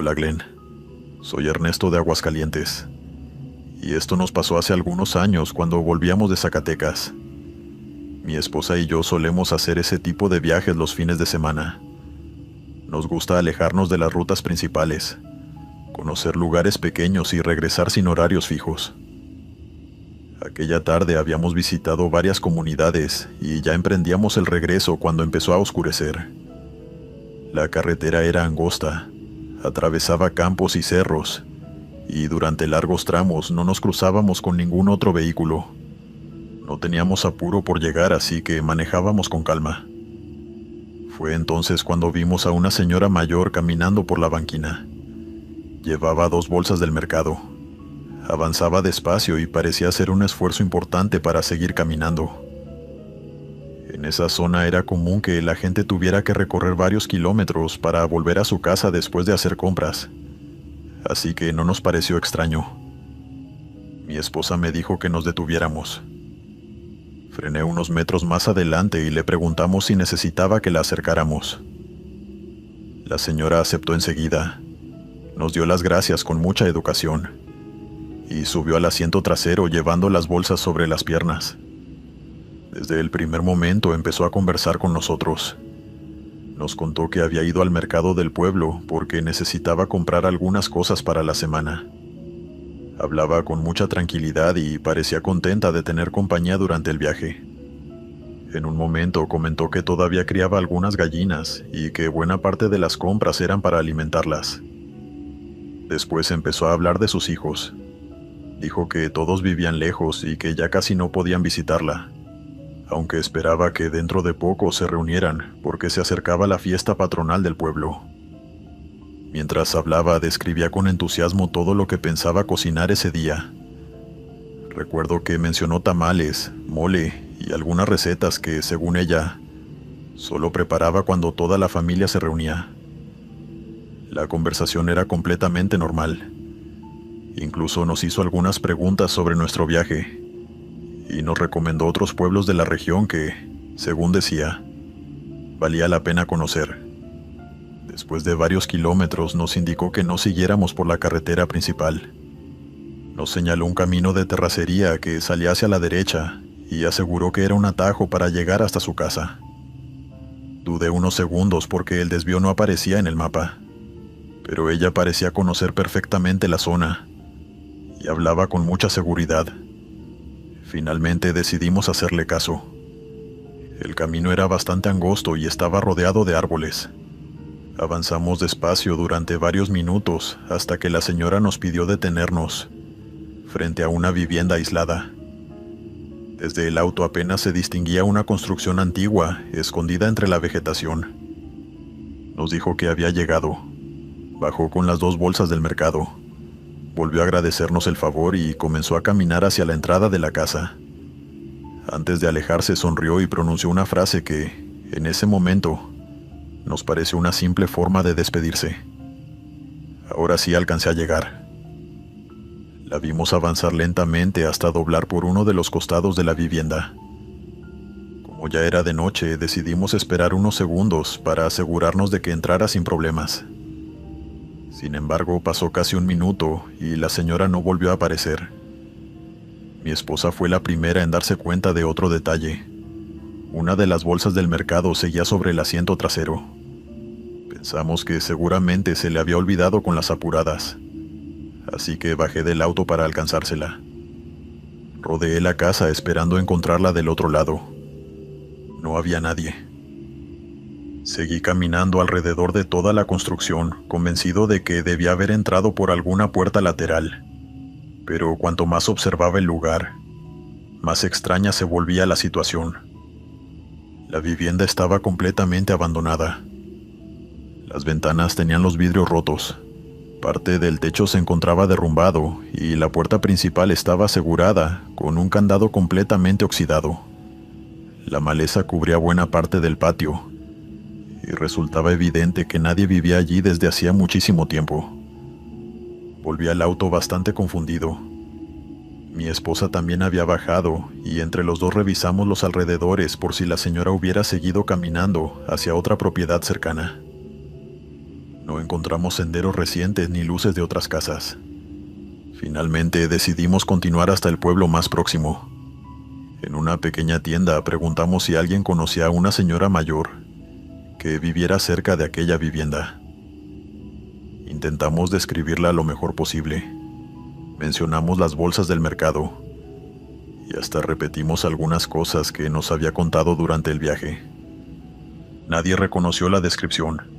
Hola Glenn, soy Ernesto de Aguascalientes. Y esto nos pasó hace algunos años cuando volvíamos de Zacatecas. Mi esposa y yo solemos hacer ese tipo de viajes los fines de semana. Nos gusta alejarnos de las rutas principales, conocer lugares pequeños y regresar sin horarios fijos. Aquella tarde habíamos visitado varias comunidades y ya emprendíamos el regreso cuando empezó a oscurecer. La carretera era angosta, atravesaba campos y cerros, y durante largos tramos no nos cruzábamos con ningún otro vehículo. No teníamos apuro por llegar, así que manejábamos con calma. Fue entonces cuando vimos a una señora mayor caminando por la banquina. Llevaba 2 bolsas del mercado. Avanzaba despacio y parecía hacer un esfuerzo importante para seguir caminando. En esa zona era común que la gente tuviera que recorrer varios kilómetros para volver a su casa después de hacer compras, así que no nos pareció extraño. Mi esposa me dijo que nos detuviéramos. Frené unos metros más adelante y le preguntamos si necesitaba que la acercáramos. La señora aceptó enseguida. Nos dio las gracias con mucha educación y subió al asiento trasero llevando las bolsas sobre las piernas. Desde el primer momento empezó a conversar con nosotros. Nos contó que había ido al mercado del pueblo porque necesitaba comprar algunas cosas para la semana. Hablaba con mucha tranquilidad y parecía contenta de tener compañía durante el viaje. En un momento comentó que todavía criaba algunas gallinas y que buena parte de las compras eran para alimentarlas. Después empezó a hablar de sus hijos. Dijo que todos vivían lejos y que ya casi no podían visitarla, aunque esperaba que dentro de poco se reunieran porque se acercaba la fiesta patronal del pueblo. Mientras hablaba, describía con entusiasmo todo lo que pensaba cocinar ese día. Recuerdo que mencionó tamales, mole y algunas recetas que, según ella, solo preparaba cuando toda la familia se reunía. La conversación era completamente normal. Incluso nos hizo algunas preguntas sobre nuestro viaje y nos recomendó otros pueblos de la región que, según decía, valía la pena conocer. Después de varios kilómetros nos indicó que no siguiéramos por la carretera principal. Nos señaló un camino de terracería que salía hacia la derecha y aseguró que era un atajo para llegar hasta su casa. Dudé unos segundos porque el desvío no aparecía en el mapa, pero ella parecía conocer perfectamente la zona y hablaba con mucha seguridad. Finalmente decidimos hacerle caso. El camino era bastante angosto y estaba rodeado de árboles. Avanzamos despacio durante varios minutos hasta que la señora nos pidió detenernos frente a una vivienda aislada. Desde el auto apenas se distinguía una construcción antigua escondida entre la vegetación. Nos dijo que había llegado. Bajó con las 2 bolsas del mercado. Volvió a agradecernos el favor y comenzó a caminar hacia la entrada de la casa. Antes de alejarse sonrió y pronunció una frase que, en ese momento, nos pareció una simple forma de despedirse. Ahora sí alcancé a llegar. La vimos avanzar lentamente hasta doblar por uno de los costados de la vivienda. Como ya era de noche, decidimos esperar unos segundos para asegurarnos de que entrara sin problemas. Sin embargo, pasó casi un minuto y la señora no volvió a aparecer. Mi esposa fue la primera en darse cuenta de otro detalle. Una de las bolsas del mercado seguía sobre el asiento trasero. Pensamos que seguramente se le había olvidado con las apuradas, así que bajé del auto para alcanzársela. Rodeé la casa esperando encontrarla del otro lado. No había nadie. Seguí caminando alrededor de toda la construcción, convencido de que debía haber entrado por alguna puerta lateral. Pero cuanto más observaba el lugar, más extraña se volvía la situación. La vivienda estaba completamente abandonada. Las ventanas tenían los vidrios rotos. Parte del techo se encontraba derrumbado y la puerta principal estaba asegurada con un candado completamente oxidado. La maleza cubría buena parte del patio y resultaba evidente que nadie vivía allí desde hacía muchísimo tiempo. Volví al auto bastante confundido. Mi esposa también había bajado y entre los dos revisamos los alrededores por si la señora hubiera seguido caminando hacia otra propiedad cercana. No encontramos senderos recientes ni luces de otras casas. Finalmente decidimos continuar hasta el pueblo más próximo. En una pequeña tienda preguntamos si alguien conocía a una señora mayor que viviera cerca de aquella vivienda. Intentamos describirla lo mejor posible. Mencionamos las bolsas del mercado y hasta repetimos algunas cosas que nos había contado durante el viaje. Nadie reconoció la descripción.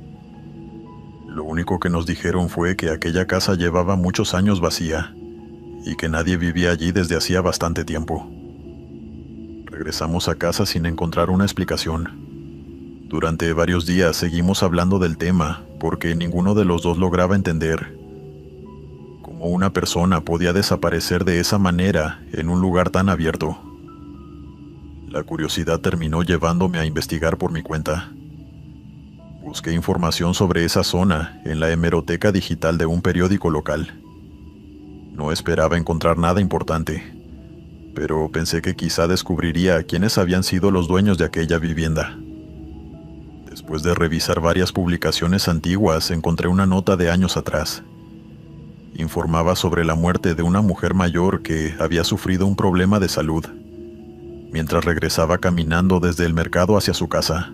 Lo único que nos dijeron fue que aquella casa llevaba muchos años vacía y que nadie vivía allí desde hacía bastante tiempo. Regresamos a casa sin encontrar una explicación. Durante varios días seguimos hablando del tema porque ninguno de los dos lograba entender cómo una persona podía desaparecer de esa manera en un lugar tan abierto. La curiosidad terminó llevándome a investigar por mi cuenta. Busqué información sobre esa zona en la hemeroteca digital de un periódico local. No esperaba encontrar nada importante, pero pensé que quizá descubriría quiénes habían sido los dueños de aquella vivienda. Después de revisar varias publicaciones antiguas, encontré una nota de años atrás. Informaba sobre la muerte de una mujer mayor que había sufrido un problema de salud mientras regresaba caminando desde el mercado hacia su casa.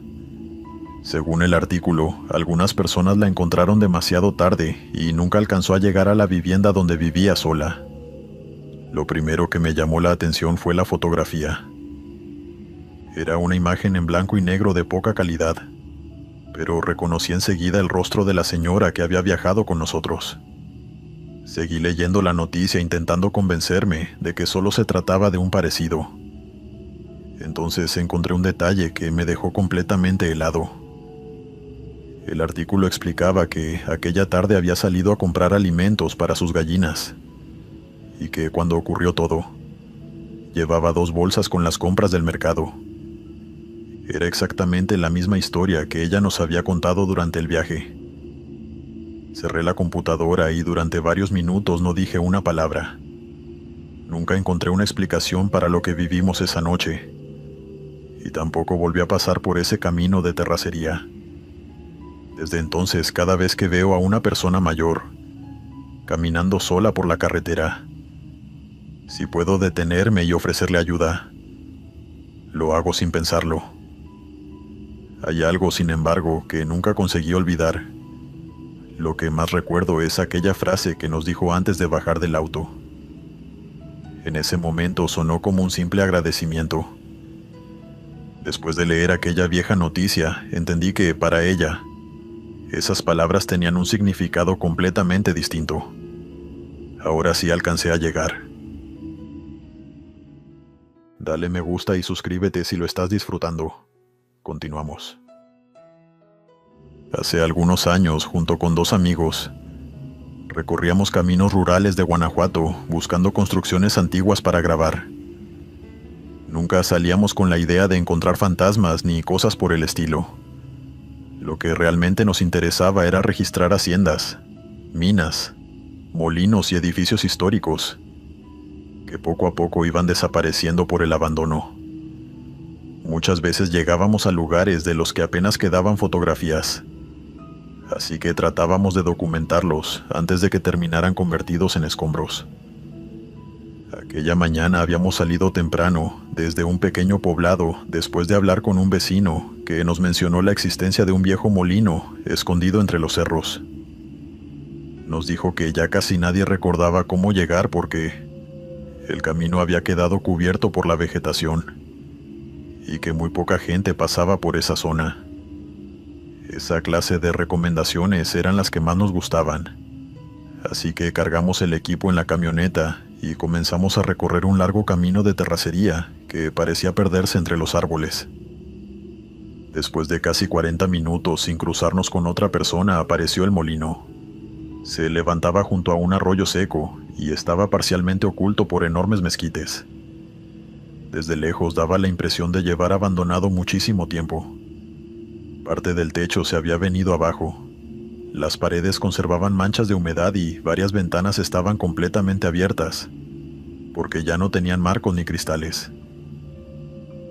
Según el artículo, algunas personas la encontraron demasiado tarde y nunca alcanzó a llegar a la vivienda donde vivía sola. Lo primero que me llamó la atención fue la fotografía. Era una imagen en blanco y negro de poca calidad, pero reconocí enseguida el rostro de la señora que había viajado con nosotros. Seguí leyendo la noticia intentando convencerme de que solo se trataba de un parecido. Entonces encontré un detalle que me dejó completamente helado. El artículo explicaba que aquella tarde había salido a comprar alimentos para sus gallinas y que cuando ocurrió todo, llevaba 2 bolsas con las compras del mercado. Era exactamente la misma historia que ella nos había contado durante el viaje. Cerré la computadora y durante varios minutos no dije una palabra. Nunca encontré una explicación para lo que vivimos esa noche y tampoco volví a pasar por ese camino de terracería. Desde entonces, cada vez que veo a una persona mayor caminando sola por la carretera, si puedo detenerme y ofrecerle ayuda, lo hago sin pensarlo. Hay algo, sin embargo, que nunca conseguí olvidar. Lo que más recuerdo es aquella frase que nos dijo antes de bajar del auto. En ese momento sonó como un simple agradecimiento. Después de leer aquella vieja noticia, entendí que, para ella, esas palabras tenían un significado completamente distinto. Ahora sí alcancé a llegar. Dale me gusta y suscríbete si lo estás disfrutando. Continuamos. Hace algunos años, junto con 2 amigos, recorríamos caminos rurales de Guanajuato buscando construcciones antiguas para grabar. Nunca salíamos con la idea de encontrar fantasmas ni cosas por el estilo. Lo que realmente nos interesaba era registrar haciendas, minas, molinos y edificios históricos, que poco a poco iban desapareciendo por el abandono. Muchas veces llegábamos a lugares de los que apenas quedaban fotografías, así que tratábamos de documentarlos antes de que terminaran convertidos en escombros. Aquella mañana habíamos salido temprano desde un pequeño poblado después de hablar con un vecino que nos mencionó la existencia de un viejo molino escondido entre los cerros. Nos dijo que ya casi nadie recordaba cómo llegar porque el camino había quedado cubierto por la vegetación y que muy poca gente pasaba por esa zona. Esa clase de recomendaciones eran las que más nos gustaban, así que cargamos el equipo en la camioneta y comenzamos a recorrer un largo camino de terracería que parecía perderse entre los árboles. Después de casi 40 minutos sin cruzarnos con otra persona, apareció el molino. Se levantaba junto a un arroyo seco y estaba parcialmente oculto por enormes mezquites. Desde lejos daba la impresión de llevar abandonado muchísimo tiempo. Parte del techo se había venido abajo. Las paredes conservaban manchas de humedad y varias ventanas estaban completamente abiertas, porque ya no tenían marcos ni cristales.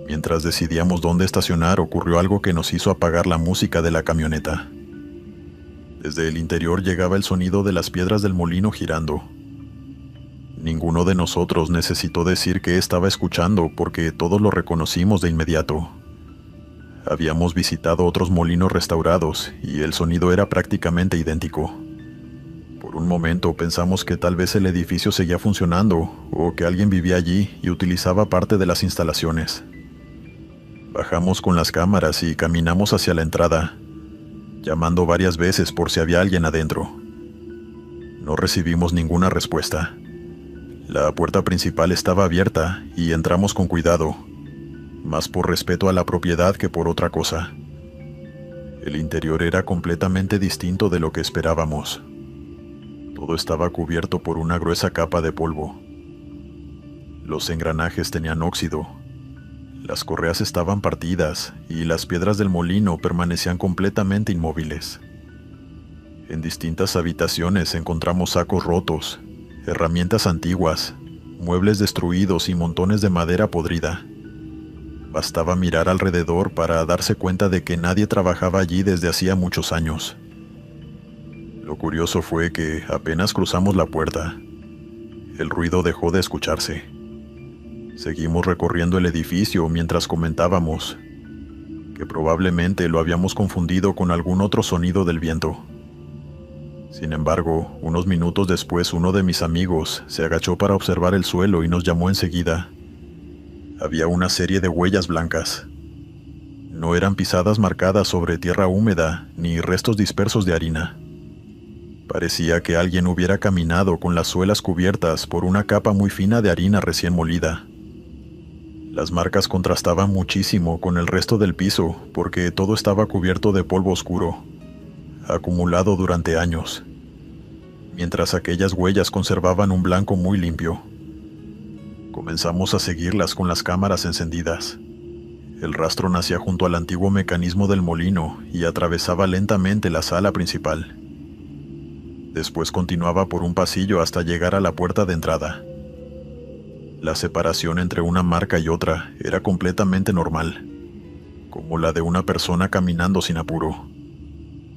Mientras decidíamos dónde estacionar, ocurrió algo que nos hizo apagar la música de la camioneta. Desde el interior llegaba el sonido de las piedras del molino girando. Ninguno de nosotros necesitó decir qué estaba escuchando porque todos lo reconocimos de inmediato. Habíamos visitado otros molinos restaurados y el sonido era prácticamente idéntico. Por un momento pensamos que tal vez el edificio seguía funcionando o que alguien vivía allí y utilizaba parte de las instalaciones. Bajamos con las cámaras y caminamos hacia la entrada, llamando varias veces por si había alguien adentro. No recibimos ninguna respuesta. La puerta principal estaba abierta y entramos con cuidado, más por respeto a la propiedad que por otra cosa. El interior era completamente distinto de lo que esperábamos. Todo estaba cubierto por una gruesa capa de polvo. Los engranajes tenían óxido. Las correas estaban partidas y las piedras del molino permanecían completamente inmóviles. En distintas habitaciones encontramos sacos rotos, herramientas antiguas, muebles destruidos y montones de madera podrida. Bastaba mirar alrededor para darse cuenta de que nadie trabajaba allí desde hacía muchos años. Lo curioso fue que apenas cruzamos la puerta, el ruido dejó de escucharse. Seguimos recorriendo el edificio mientras comentábamos que probablemente lo habíamos confundido con algún otro sonido del viento. Sin embargo, unos minutos después uno de mis amigos se agachó para observar el suelo y nos llamó enseguida. Había una serie de huellas blancas. No eran pisadas marcadas sobre tierra húmeda ni restos dispersos de harina. Parecía que alguien hubiera caminado con las suelas cubiertas por una capa muy fina de harina recién molida. Las marcas contrastaban muchísimo con el resto del piso porque todo estaba cubierto de polvo oscuro, acumulado durante años, mientras aquellas huellas conservaban un blanco muy limpio. Comenzamos a seguirlas con las cámaras encendidas. El rastro nacía junto al antiguo mecanismo del molino y atravesaba lentamente la sala principal. Después continuaba por un pasillo hasta llegar a la puerta de entrada. La separación entre una marca y otra era completamente normal, como la de una persona caminando sin apuro.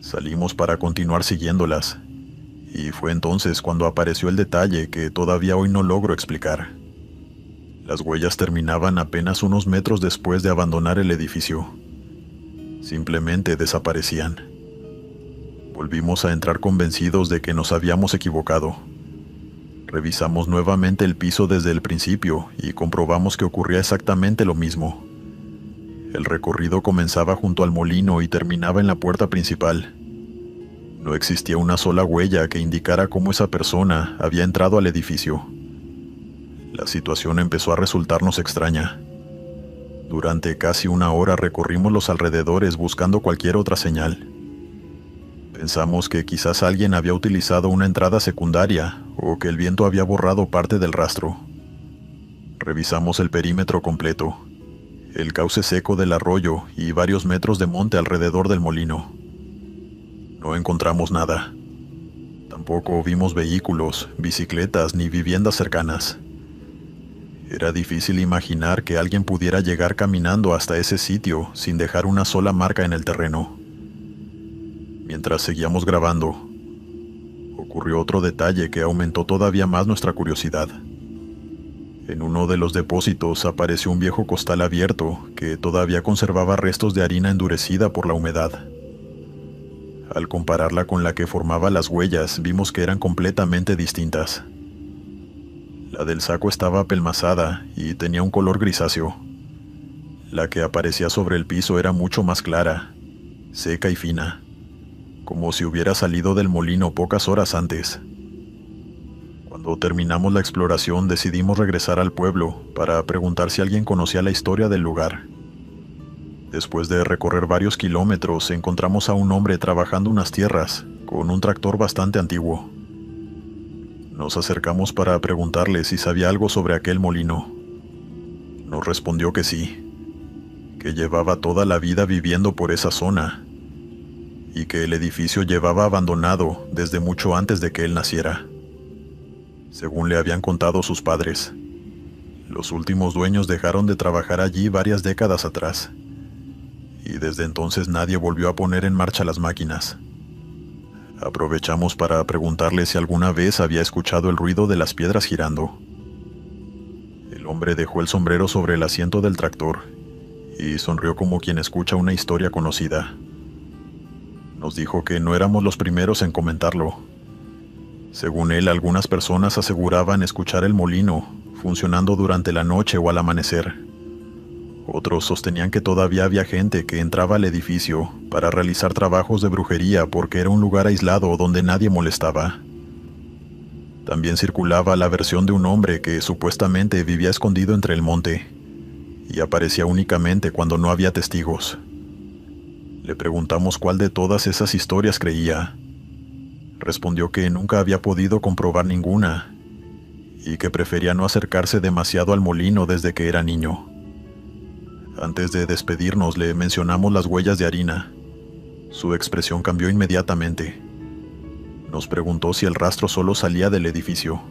Salimos para continuar siguiéndolas, y fue entonces cuando apareció el detalle que todavía hoy no logro explicar. Las huellas terminaban apenas unos metros después de abandonar el edificio. Simplemente desaparecían. Volvimos a entrar convencidos de que nos habíamos equivocado. Revisamos nuevamente el piso desde el principio y comprobamos que ocurría exactamente lo mismo. El recorrido comenzaba junto al molino y terminaba en la puerta principal. No existía una sola huella que indicara cómo esa persona había entrado al edificio. La situación empezó a resultarnos extraña. Durante casi una hora recorrimos los alrededores buscando cualquier otra señal. Pensamos que quizás alguien había utilizado una entrada secundaria o que el viento había borrado parte del rastro. Revisamos el perímetro completo, el cauce seco del arroyo y varios metros de monte alrededor del molino. No encontramos nada. Tampoco vimos vehículos, bicicletas ni viviendas cercanas. Era difícil imaginar que alguien pudiera llegar caminando hasta ese sitio sin dejar una sola marca en el terreno. Mientras seguíamos grabando, ocurrió otro detalle que aumentó todavía más nuestra curiosidad. En uno de los depósitos apareció un viejo costal abierto que todavía conservaba restos de harina endurecida por la humedad. Al compararla con la que formaba las huellas, vimos que eran completamente distintas. La del saco estaba apelmazada y tenía un color grisáceo. La que aparecía sobre el piso era mucho más clara, seca y fina, como si hubiera salido del molino pocas horas antes. Cuando terminamos la exploración, decidimos regresar al pueblo para preguntar si alguien conocía la historia del lugar. Después de recorrer varios kilómetros, encontramos a un hombre trabajando unas tierras, con un tractor bastante antiguo. Nos acercamos para preguntarle si sabía algo sobre aquel molino. Nos respondió que sí, que llevaba toda la vida viviendo por esa zona, y que el edificio llevaba abandonado desde mucho antes de que él naciera. Según le habían contado sus padres, los últimos dueños dejaron de trabajar allí varias décadas atrás, y desde entonces nadie volvió a poner en marcha las máquinas. Aprovechamos para preguntarle si alguna vez había escuchado el ruido de las piedras girando. El hombre dejó el sombrero sobre el asiento del tractor y sonrió como quien escucha una historia conocida. Nos dijo que no éramos los primeros en comentarlo. Según él, algunas personas aseguraban escuchar el molino funcionando durante la noche o al amanecer. Otros sostenían que todavía había gente que entraba al edificio para realizar trabajos de brujería porque era un lugar aislado donde nadie molestaba. También circulaba la versión de un hombre que supuestamente vivía escondido entre el monte y aparecía únicamente cuando no había testigos. Le preguntamos cuál de todas esas historias creía. Respondió que nunca había podido comprobar ninguna y que prefería no acercarse demasiado al molino desde que era niño. Antes de despedirnos le mencionamos las huellas de harina. Su expresión cambió inmediatamente. Nos preguntó si el rastro solo salía del edificio.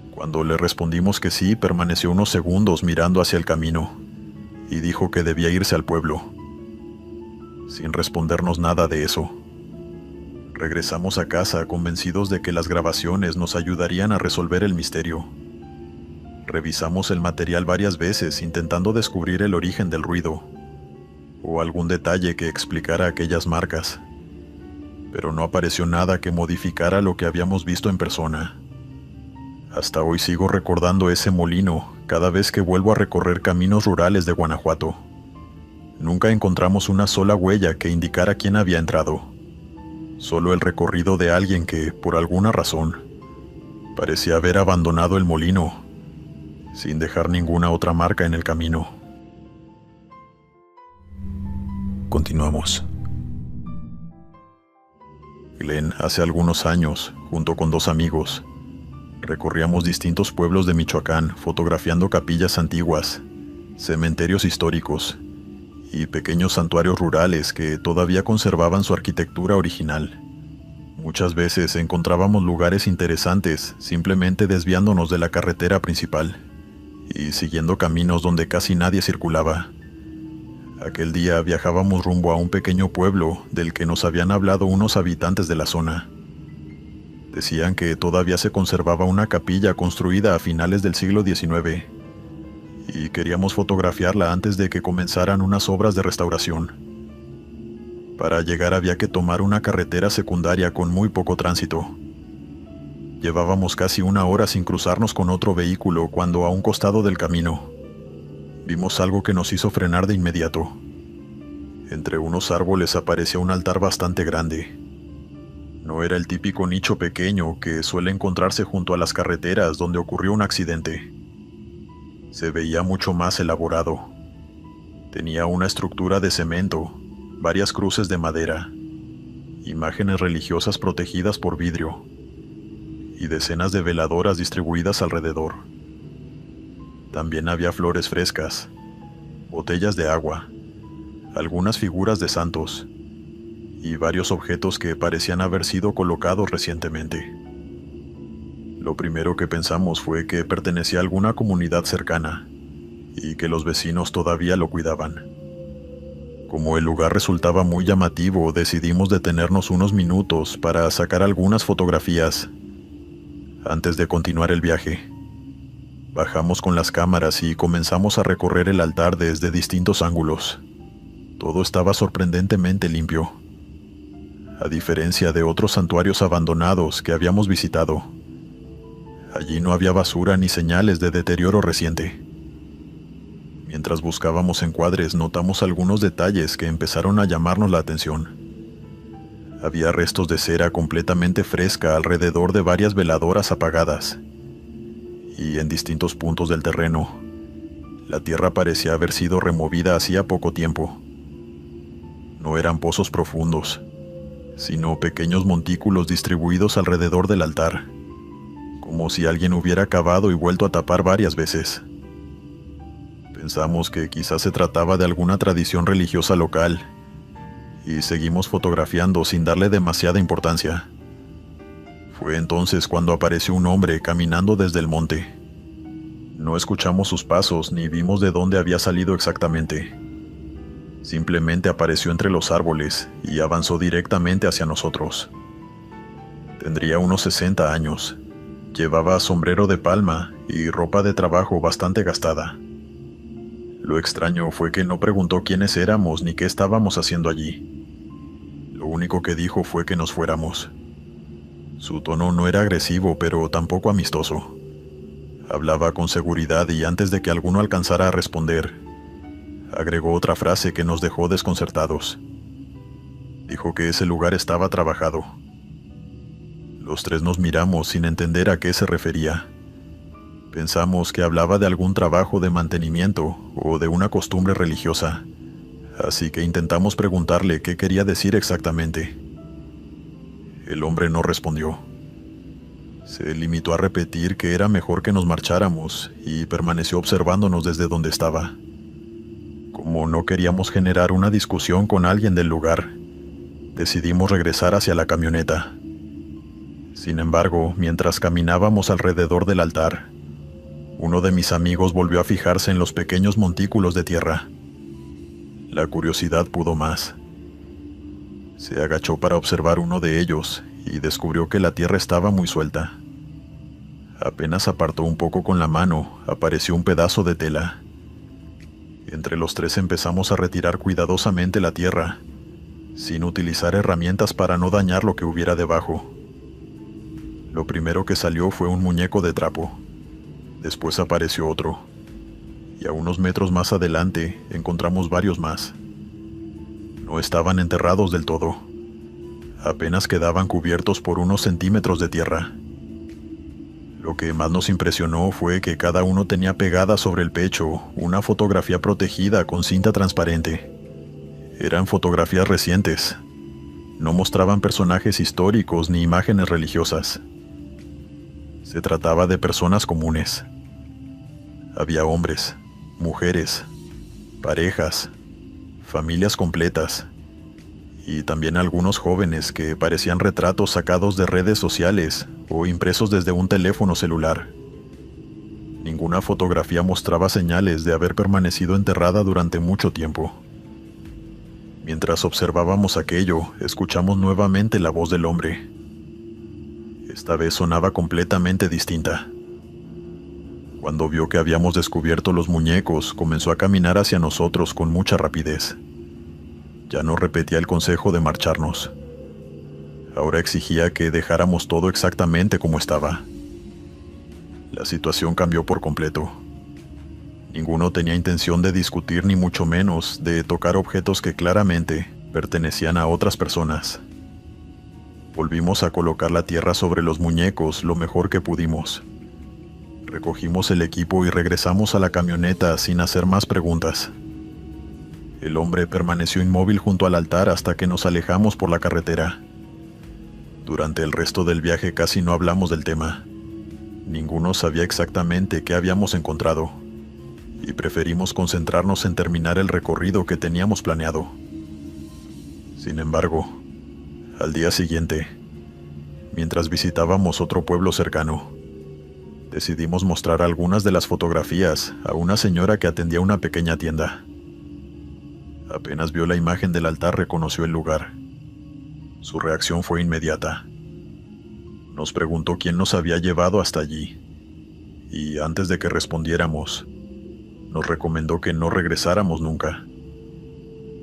Cuando le respondimos que sí, permaneció unos segundos mirando hacia el camino y dijo que debía irse al pueblo, sin respondernos nada de eso. Regresamos a casa convencidos de que las grabaciones nos ayudarían a resolver el misterio. Revisamos el material varias veces intentando descubrir el origen del ruido o algún detalle que explicara aquellas marcas, pero no apareció nada que modificara lo que habíamos visto en persona. Hasta hoy sigo recordando ese molino cada vez que vuelvo a recorrer caminos rurales de Guanajuato. Nunca encontramos una sola huella que indicara quién había entrado, solo el recorrido de alguien que, por alguna razón, parecía haber abandonado el molino sin dejar ninguna otra marca en el camino. Continuamos. Glenn, hace algunos años, junto con dos amigos, recorríamos distintos pueblos de Michoacán fotografiando capillas antiguas, cementerios históricos y pequeños santuarios rurales que todavía conservaban su arquitectura original. Muchas veces encontrábamos lugares interesantes simplemente desviándonos de la carretera principal y siguiendo caminos donde casi nadie circulaba. Aquel día viajábamos rumbo a un pequeño pueblo del que nos habían hablado unos habitantes de la zona. Decían que todavía se conservaba una capilla construida a finales del siglo XIX y queríamos fotografiarla antes de que comenzaran unas obras de restauración. Para llegar había que tomar una carretera secundaria con muy poco tránsito. Llevábamos casi una hora sin cruzarnos con otro vehículo cuando a un costado del camino vimos algo que nos hizo frenar de inmediato. Entre unos árboles aparecía un altar bastante grande. No era el típico nicho pequeño que suele encontrarse junto a las carreteras donde ocurrió un accidente. Se veía mucho más elaborado. Tenía una estructura de cemento, varias cruces de madera, imágenes religiosas protegidas por vidrio y decenas de veladoras distribuidas alrededor. También había flores frescas, botellas de agua, algunas figuras de santos y varios objetos que parecían haber sido colocados recientemente. Lo primero que pensamos fue que pertenecía a alguna comunidad cercana y que los vecinos todavía lo cuidaban. Como el lugar resultaba muy llamativo, decidimos detenernos unos minutos para sacar algunas fotografías antes de continuar el viaje. Bajamos con las cámaras y comenzamos a recorrer el altar desde distintos ángulos. Todo estaba sorprendentemente limpio, a diferencia de otros santuarios abandonados que habíamos visitado. Allí no había basura ni señales de deterioro reciente. Mientras buscábamos encuadres, notamos algunos detalles que empezaron a llamarnos la atención. Había restos de cera completamente fresca alrededor de varias veladoras apagadas, y en distintos puntos del terreno, la tierra parecía haber sido removida hacía poco tiempo. No eran pozos profundos, sino pequeños montículos distribuidos alrededor del altar, como si alguien hubiera cavado y vuelto a tapar varias veces. Pensamos que quizás se trataba de alguna tradición religiosa local, y seguimos fotografiando sin darle demasiada importancia. Fue entonces cuando apareció un hombre caminando desde el monte. No escuchamos sus pasos ni vimos de dónde había salido exactamente. Simplemente apareció entre los árboles y avanzó directamente hacia nosotros. Tendría unos 60 años. Llevaba sombrero de palma y ropa de trabajo bastante gastada. Lo extraño fue que no preguntó quiénes éramos ni qué estábamos haciendo allí. Lo único que dijo fue que nos fuéramos. Su tono no era agresivo, pero tampoco amistoso. Hablaba con seguridad y antes de que alguno alcanzara a responder, agregó otra frase que nos dejó desconcertados. Dijo que ese lugar estaba trabajado. Los tres nos miramos sin entender a qué se refería. Pensamos que hablaba de algún trabajo de mantenimiento o de una costumbre religiosa, así que intentamos preguntarle qué quería decir exactamente. El hombre no respondió. Se limitó a repetir que era mejor que nos marcháramos y permaneció observándonos desde donde estaba. Como no queríamos generar una discusión con alguien del lugar, decidimos regresar hacia la camioneta. Sin embargo, mientras caminábamos alrededor del altar, uno de mis amigos volvió a fijarse en los pequeños montículos de tierra. La curiosidad pudo más. Se agachó para observar uno de ellos y descubrió que la tierra estaba muy suelta. Apenas apartó un poco con la mano, apareció un pedazo de tela. Entre los tres empezamos a retirar cuidadosamente la tierra, sin utilizar herramientas para no dañar lo que hubiera debajo. Lo primero que salió fue un muñeco de trapo. Después apareció otro. Y a unos metros más adelante encontramos varios más. No estaban enterrados del todo. Apenas quedaban cubiertos por unos centímetros de tierra. Lo que más nos impresionó fue que cada uno tenía pegada sobre el pecho una fotografía protegida con cinta transparente. Eran fotografías recientes. No mostraban personajes históricos ni imágenes religiosas. Se trataba de personas comunes. Había hombres, mujeres, parejas, familias completas, y también algunos jóvenes que parecían retratos sacados de redes sociales o impresos desde un teléfono celular. Ninguna fotografía mostraba señales de haber permanecido enterrada durante mucho tiempo. Mientras observábamos aquello, escuchamos nuevamente la voz del hombre. Esta vez sonaba completamente distinta. Cuando vio que habíamos descubierto los muñecos, comenzó a caminar hacia nosotros con mucha rapidez. Ya no repetía el consejo de marcharnos. Ahora exigía que dejáramos todo exactamente como estaba. La situación cambió por completo. Ninguno tenía intención de discutir ni mucho menos de tocar objetos que claramente pertenecían a otras personas. Volvimos a colocar la tierra sobre los muñecos lo mejor que pudimos. Recogimos el equipo y regresamos a la camioneta sin hacer más preguntas. El hombre permaneció inmóvil junto al altar hasta que nos alejamos por la carretera. Durante el resto del viaje casi no hablamos del tema. Ninguno sabía exactamente qué habíamos encontrado, y preferimos concentrarnos en terminar el recorrido que teníamos planeado. Sin embargo, al día siguiente, mientras visitábamos otro pueblo cercano, decidimos mostrar algunas de las fotografías a una señora que atendía una pequeña tienda. Apenas vio la imagen del altar, reconoció el lugar. Su reacción fue inmediata. Nos preguntó quién nos había llevado hasta allí, y antes de que respondiéramos, nos recomendó que no regresáramos nunca.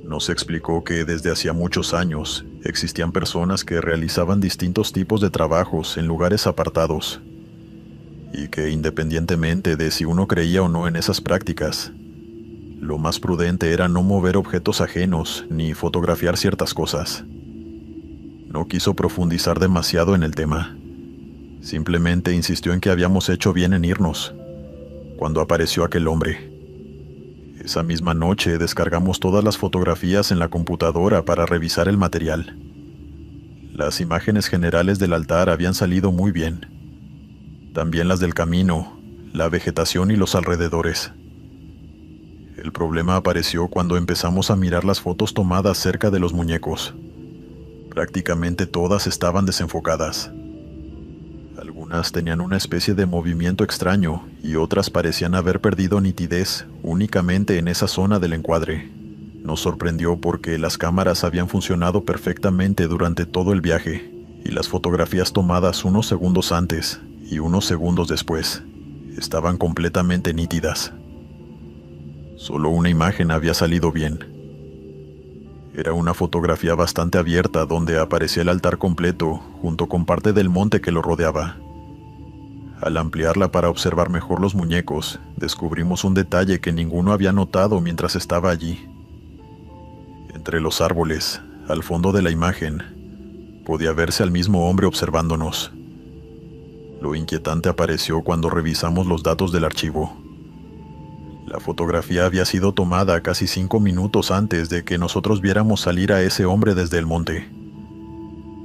Nos explicó que desde hacía muchos años existían personas que realizaban distintos tipos de trabajos en lugares apartados, y que independientemente de si uno creía o no en esas prácticas, lo más prudente era no mover objetos ajenos ni fotografiar ciertas cosas. No quiso profundizar demasiado en el tema. Simplemente insistió en que habíamos hecho bien en irnos, cuando apareció aquel hombre. Esa misma noche descargamos todas las fotografías en la computadora para revisar el material. Las imágenes generales del altar habían salido muy bien. También las del camino, la vegetación y los alrededores. El problema apareció cuando empezamos a mirar las fotos tomadas cerca de los muñecos. Prácticamente todas estaban desenfocadas. Algunas tenían una especie de movimiento extraño y otras parecían haber perdido nitidez únicamente en esa zona del encuadre. Nos sorprendió porque las cámaras habían funcionado perfectamente durante todo el viaje y las fotografías tomadas unos segundos antes y unos segundos después estaban completamente nítidas. Solo una imagen había salido bien. Era una fotografía bastante abierta donde aparecía el altar completo junto con parte del monte que lo rodeaba. Al ampliarla para observar mejor los muñecos, descubrimos un detalle que ninguno había notado mientras estaba allí. Entre los árboles, al fondo de la imagen, podía verse al mismo hombre observándonos. Lo inquietante apareció cuando revisamos los datos del archivo. La fotografía había sido tomada casi 5 minutos antes de que nosotros viéramos salir a ese hombre desde el monte.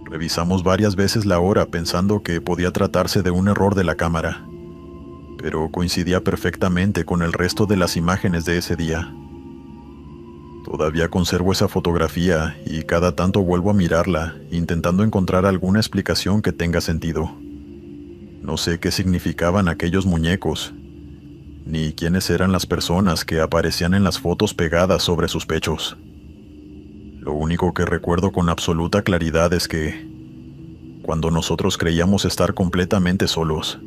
Revisamos varias veces la hora pensando que podía tratarse de un error de la cámara, pero coincidía perfectamente con el resto de las imágenes de ese día. Todavía conservo esa fotografía y cada tanto vuelvo a mirarla, intentando encontrar alguna explicación que tenga sentido. No sé qué significaban aquellos muñecos, ni quiénes eran las personas que aparecían en las fotos pegadas sobre sus pechos. Lo único que recuerdo con absoluta claridad es que, cuando nosotros creíamos estar completamente solos,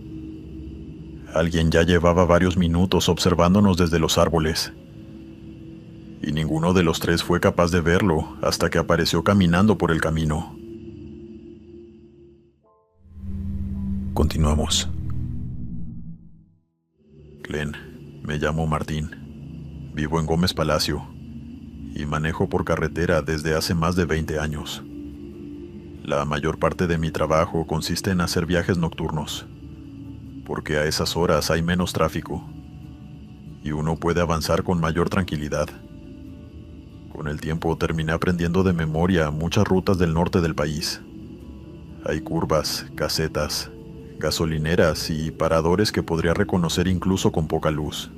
alguien ya llevaba varios minutos observándonos desde los árboles. Y ninguno de los tres fue capaz de verlo hasta que apareció caminando por el camino. Continuamos. Glenn, me llamo Martín. Vivo en Gómez Palacio y manejo por carretera desde hace más de 20 años. La mayor parte de mi trabajo consiste en hacer viajes nocturnos, porque a esas horas hay menos tráfico y uno puede avanzar con mayor tranquilidad. Con el tiempo terminé aprendiendo de memoria muchas rutas del norte del país. Hay curvas, casetas, gasolineras y paradores que podría reconocer incluso con poca luz.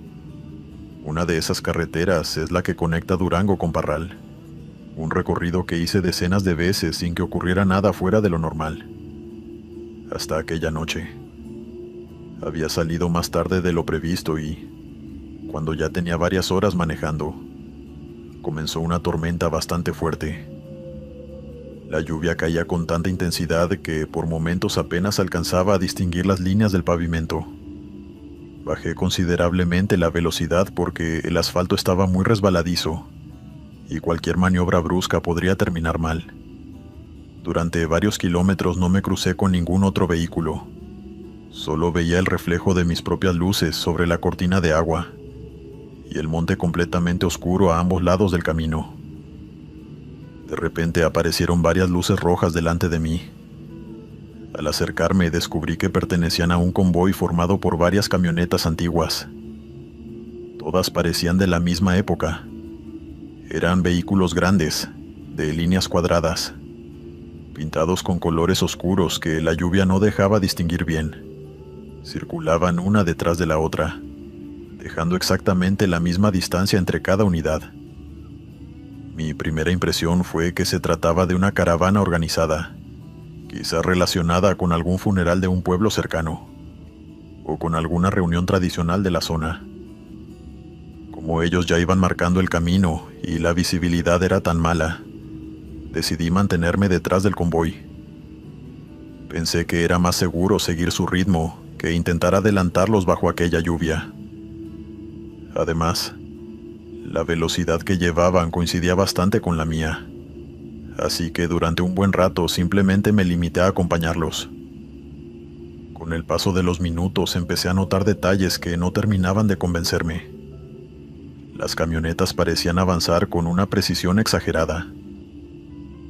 Una de esas carreteras es la que conecta Durango con Parral, un recorrido que hice decenas de veces sin que ocurriera nada fuera de lo normal. Hasta aquella noche. Había salido más tarde de lo previsto y, cuando ya tenía varias horas manejando, comenzó una tormenta bastante fuerte. La lluvia caía con tanta intensidad que por momentos apenas alcanzaba a distinguir las líneas del pavimento. Bajé considerablemente la velocidad porque el asfalto estaba muy resbaladizo y cualquier maniobra brusca podría terminar mal. Durante varios kilómetros no me crucé con ningún otro vehículo. Solo veía el reflejo de mis propias luces sobre la cortina de agua y el monte completamente oscuro a ambos lados del camino. De repente aparecieron varias luces rojas delante de mí. Al acercarme descubrí que pertenecían a un convoy formado por varias camionetas antiguas. Todas parecían de la misma época. Eran vehículos grandes, de líneas cuadradas, pintados con colores oscuros que la lluvia no dejaba distinguir bien. Circulaban una detrás de la otra, dejando exactamente la misma distancia entre cada unidad. Mi primera impresión fue que se trataba de una caravana organizada, quizás relacionada con algún funeral de un pueblo cercano, o con alguna reunión tradicional de la zona. Como ellos ya iban marcando el camino y la visibilidad era tan mala, decidí mantenerme detrás del convoy. Pensé que era más seguro seguir su ritmo que intentar adelantarlos bajo aquella lluvia. Además, la velocidad que llevaban coincidía bastante con la mía, así que durante un buen rato simplemente me limité a acompañarlos. Con el paso de los minutos empecé a notar detalles que no terminaban de convencerme. Las camionetas parecían avanzar con una precisión exagerada.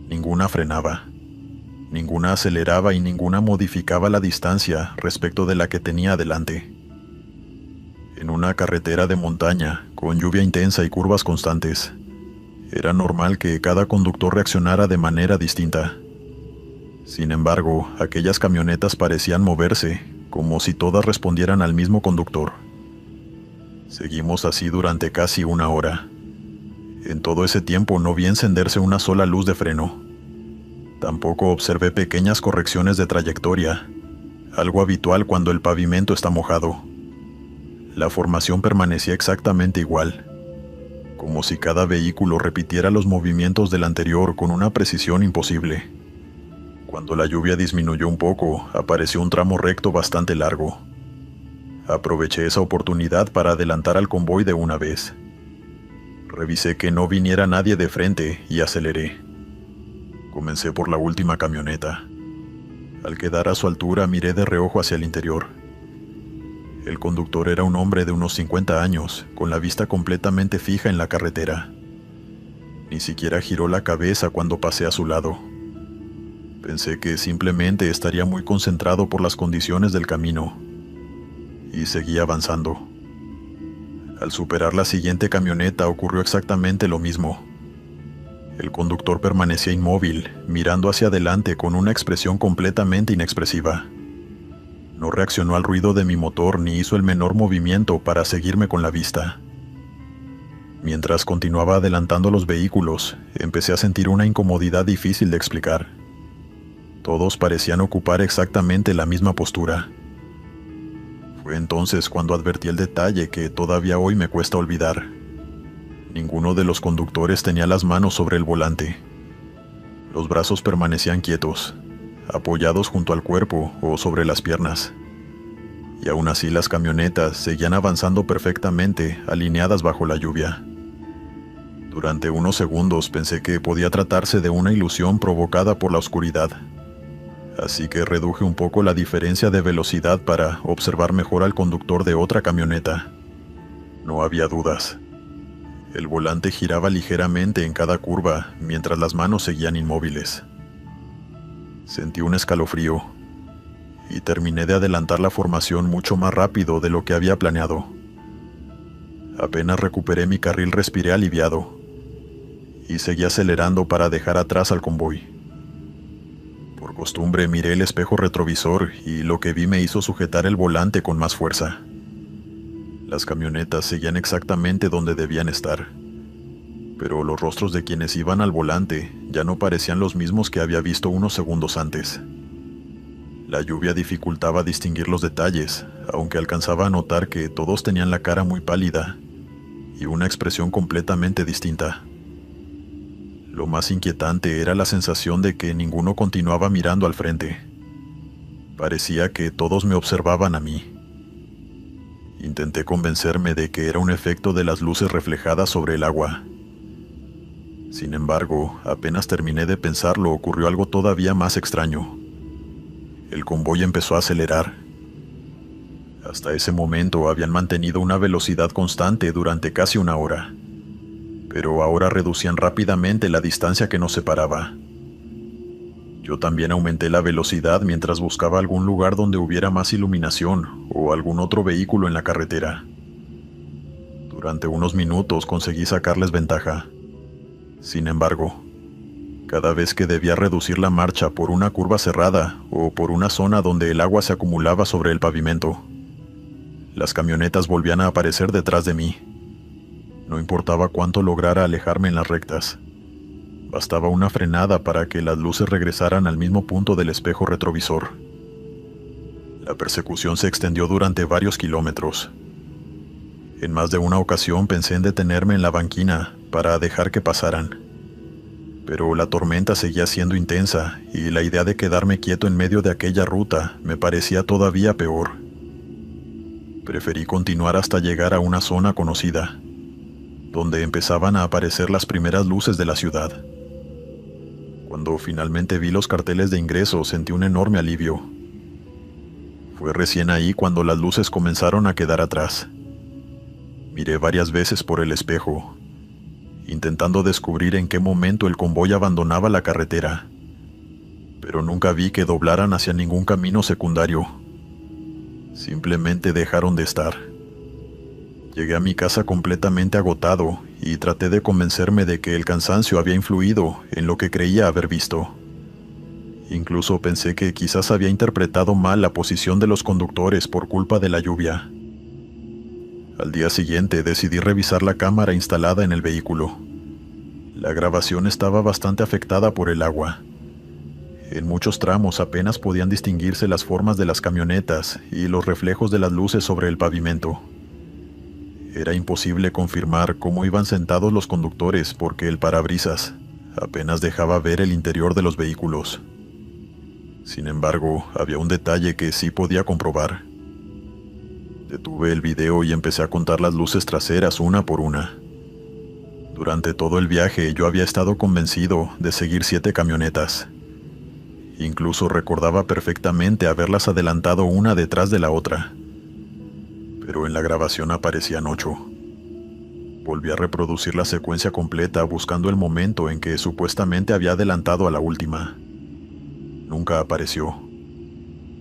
Ninguna frenaba, ninguna aceleraba y ninguna modificaba la distancia respecto de la que tenía adelante. En una carretera de montaña, con lluvia intensa y curvas constantes, era normal que cada conductor reaccionara de manera distinta. Sin embargo, aquellas camionetas parecían moverse, como si todas respondieran al mismo conductor. Seguimos así durante casi una hora. En todo ese tiempo no vi encenderse una sola luz de freno. Tampoco observé pequeñas correcciones de trayectoria, algo habitual cuando el pavimento está mojado. La formación permanecía exactamente igual, como si cada vehículo repitiera los movimientos del anterior con una precisión imposible. Cuando la lluvia disminuyó un poco, apareció un tramo recto bastante largo. Aproveché esa oportunidad para adelantar al convoy de una vez. Revisé que no viniera nadie de frente y aceleré. Comencé por la última camioneta. Al quedar a su altura miré de reojo hacia el interior. El conductor era un hombre de unos 50 años, con la vista completamente fija en la carretera. Ni siquiera giró la cabeza cuando pasé a su lado. Pensé que simplemente estaría muy concentrado por las condiciones del camino. Y seguí avanzando. Al superar la siguiente camioneta ocurrió exactamente lo mismo. El conductor permanecía inmóvil, mirando hacia adelante con una expresión completamente inexpresiva. No reaccionó al ruido de mi motor ni hizo el menor movimiento para seguirme con la vista. Mientras continuaba adelantando los vehículos, empecé a sentir una incomodidad difícil de explicar. Todos parecían ocupar exactamente la misma postura. Fue entonces cuando advertí el detalle que todavía hoy me cuesta olvidar. Ninguno de los conductores tenía las manos sobre el volante. Los brazos permanecían quietos, apoyados junto al cuerpo o sobre las piernas. Y aún así las camionetas seguían avanzando perfectamente, alineadas bajo la lluvia. Durante unos segundos pensé que podía tratarse de una ilusión provocada por la oscuridad. Así que reduje un poco la diferencia de velocidad para observar mejor al conductor de otra camioneta. No había dudas. El volante giraba ligeramente en cada curva, mientras las manos seguían inmóviles. Sentí un escalofrío, y terminé de adelantar la formación mucho más rápido de lo que había planeado. Apenas recuperé mi carril respiré aliviado, y seguí acelerando para dejar atrás al convoy. Por costumbre miré el espejo retrovisor y lo que vi me hizo sujetar el volante con más fuerza. Las camionetas seguían exactamente donde debían estar, pero los rostros de quienes iban al volante ya no parecían los mismos que había visto unos segundos antes. La lluvia dificultaba distinguir los detalles, aunque alcanzaba a notar que todos tenían la cara muy pálida y una expresión completamente distinta. Lo más inquietante era la sensación de que ninguno continuaba mirando al frente. Parecía que todos me observaban a mí. Intenté convencerme de que era un efecto de las luces reflejadas sobre el agua. Sin embargo, apenas terminé de pensarlo, ocurrió algo todavía más extraño. El convoy empezó a acelerar. Hasta ese momento habían mantenido una velocidad constante durante casi una hora, pero ahora reducían rápidamente la distancia que nos separaba. Yo también aumenté la velocidad mientras buscaba algún lugar donde hubiera más iluminación o algún otro vehículo en la carretera. Durante unos minutos conseguí sacarles ventaja. Sin embargo, cada vez que debía reducir la marcha por una curva cerrada o por una zona donde el agua se acumulaba sobre el pavimento, las camionetas volvían a aparecer detrás de mí. No importaba cuánto lograra alejarme en las rectas. Bastaba una frenada para que las luces regresaran al mismo punto del espejo retrovisor. La persecución se extendió durante varios kilómetros. En más de una ocasión pensé en detenerme en la banquina para dejar que pasaran. Pero la tormenta seguía siendo intensa y la idea de quedarme quieto en medio de aquella ruta me parecía todavía peor. Preferí continuar hasta llegar a una zona conocida, donde empezaban a aparecer las primeras luces de la ciudad. Cuando finalmente vi los carteles de ingreso, sentí un enorme alivio. Fue recién ahí cuando las luces comenzaron a quedar atrás. Miré varias veces por el espejo, intentando descubrir en qué momento el convoy abandonaba la carretera, pero nunca vi que doblaran hacia ningún camino secundario. Simplemente dejaron de estar. Llegué a mi casa completamente agotado y traté de convencerme de que el cansancio había influido en lo que creía haber visto. Incluso pensé que quizás había interpretado mal la posición de los conductores por culpa de la lluvia. Al día siguiente decidí revisar la cámara instalada en el vehículo. La grabación estaba bastante afectada por el agua. En muchos tramos apenas podían distinguirse las formas de las camionetas y los reflejos de las luces sobre el pavimento. Era imposible confirmar cómo iban sentados los conductores porque el parabrisas apenas dejaba ver el interior de los vehículos. Sin embargo, había un detalle que sí podía comprobar. Detuve el video y empecé a contar las luces traseras una por una. Durante todo el viaje yo había estado convencido de seguir 7 camionetas. Incluso recordaba perfectamente haberlas adelantado una detrás de la otra. Pero en la grabación aparecían 8. Volví a reproducir la secuencia completa buscando el momento en que supuestamente había adelantado a la última. Nunca apareció.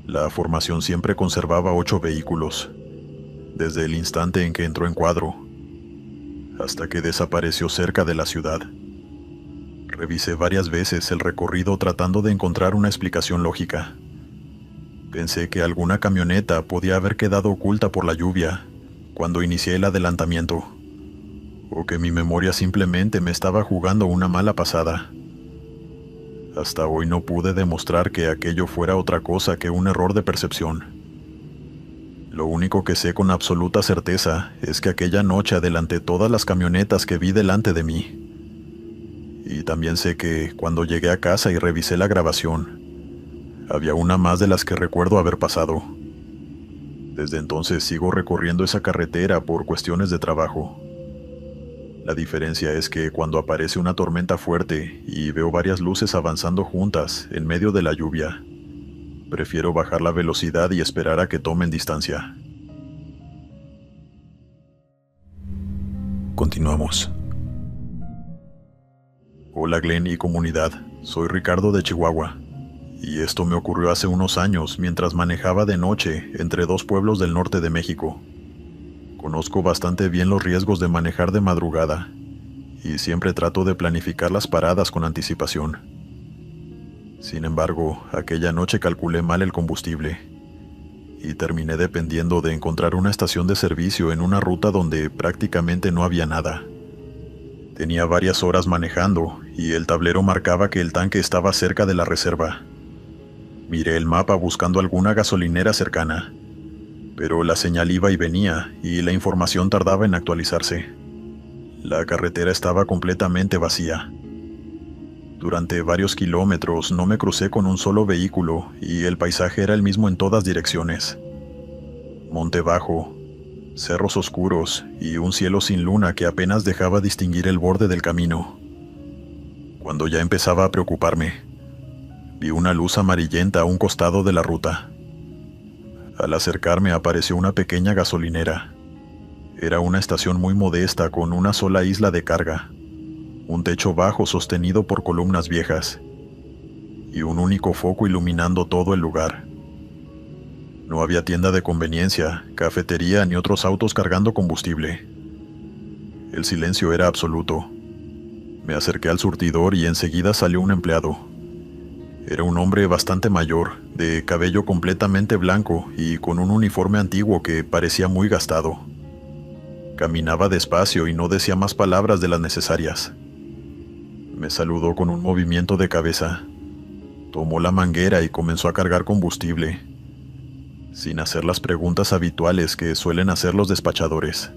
La formación siempre conservaba 8 vehículos, desde el instante en que entró en cuadro, hasta que desapareció cerca de la ciudad. Revisé varias veces el recorrido tratando de encontrar una explicación lógica. Pensé que alguna camioneta podía haber quedado oculta por la lluvia cuando inicié el adelantamiento, o que mi memoria simplemente me estaba jugando una mala pasada. Hasta hoy no pude demostrar que aquello fuera otra cosa que un error de percepción. Lo único que sé con absoluta certeza es que aquella noche adelanté todas las camionetas que vi delante de mí. Y también sé que, cuando llegué a casa y revisé la grabación, había una más de las que recuerdo haber pasado. Desde entonces sigo recorriendo esa carretera por cuestiones de trabajo. La diferencia es que cuando aparece una tormenta fuerte y veo varias luces avanzando juntas en medio de la lluvia, prefiero bajar la velocidad y esperar a que tomen distancia. Continuamos. Hola Glenn y comunidad, soy Ricardo de Chihuahua, y esto me ocurrió hace unos años mientras manejaba de noche entre 2 pueblos del norte de México. Conozco bastante bien los riesgos de manejar de madrugada, y siempre trato de planificar las paradas con anticipación. Sin embargo, aquella noche calculé mal el combustible, y terminé dependiendo de encontrar una estación de servicio en una ruta donde prácticamente no había nada. Tenía varias horas manejando, y el tablero marcaba que el tanque estaba cerca de la reserva. Miré el mapa buscando alguna gasolinera cercana, pero la señal iba y venía, y la información tardaba en actualizarse. La carretera estaba completamente vacía. Durante varios kilómetros no me crucé con un solo vehículo, y el paisaje era el mismo en todas direcciones. Monte bajo, cerros oscuros y un cielo sin luna que apenas dejaba distinguir el borde del camino. Cuando ya empezaba a preocuparme, vi una luz amarillenta a un costado de la ruta. Al acercarme apareció una pequeña gasolinera. Era una estación muy modesta con una sola isla de carga, un techo bajo sostenido por columnas viejas, y un único foco iluminando todo el lugar. No había tienda de conveniencia, cafetería ni otros autos cargando combustible. El silencio era absoluto. Me acerqué al surtidor y enseguida salió un empleado. Era un hombre bastante mayor, de cabello completamente blanco y con un uniforme antiguo que parecía muy gastado. Caminaba despacio y no decía más palabras de las necesarias. Me saludó con un movimiento de cabeza. Tomó la manguera y comenzó a cargar combustible, sin hacer las preguntas habituales que suelen hacer los despachadores.